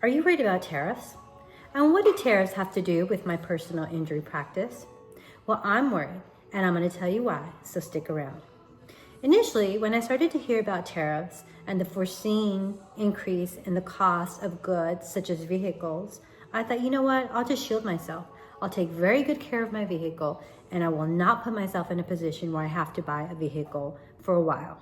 Are you worried about tariffs? And what do tariffs have to do with my personal injury practice? Well, I'm worried, and I'm going to tell you why, so stick around. Initially, when I started to hear about tariffs and the foreseen increase in the cost of goods such as vehicles, I thought, you know what, I'll just shield myself. I'll take very good care of my vehicle, and I will not put myself in a position where I have to buy a vehicle for a while.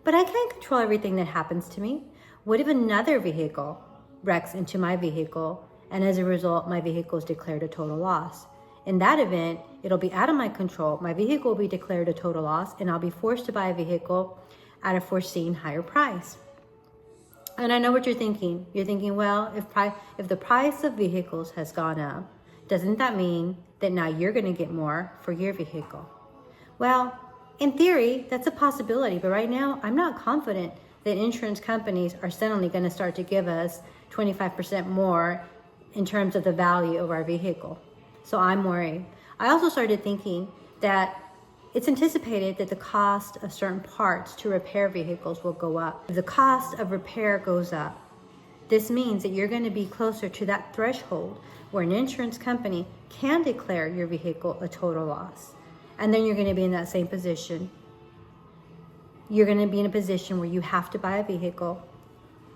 But I can't control everything that happens to me. What if another vehicle wrecks into my vehicle, and as a result, my vehicle is declared a total loss? In that event, it'll be out of my control. My vehicle will be declared a total loss, and I'll be forced to buy a vehicle at a foreseen higher price. And I know what you're thinking. You're thinking, well, if the price of vehicles has gone up, doesn't that mean that now you're going to get more for your vehicle? Well, in theory, that's a possibility, but right now, I'm not confident that insurance companies are suddenly going to start to give us 25% more in terms of the value of our vehicle. So I'm worried. I also started thinking that it's anticipated that the cost of certain parts to repair vehicles will go up. If the cost of repair goes up, this means that you're going to be closer to that threshold where an insurance company can declare your vehicle a total loss. And then you're going to be in that same position. You're going to be in a position where you have to buy a vehicle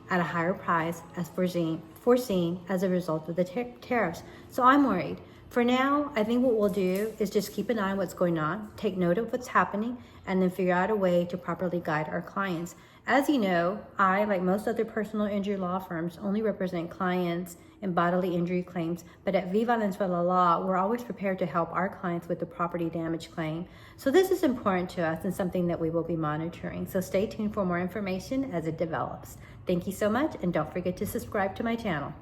at a higher price as foreseen as a result of the tariffs. So I'm worried. For now, I think what we'll do is just keep an eye on what's going on, take note of what's happening, and then figure out a way to properly guide our clients. As you know, I, like most other personal injury law firms, only represent clients in bodily injury claims, but at V Valenzuela Law, we're always prepared to help our clients with the property damage claim. So this is important to us and something that we will be monitoring. So stay tuned for more information as it develops. Thank you so much, and don't forget to subscribe to my channel.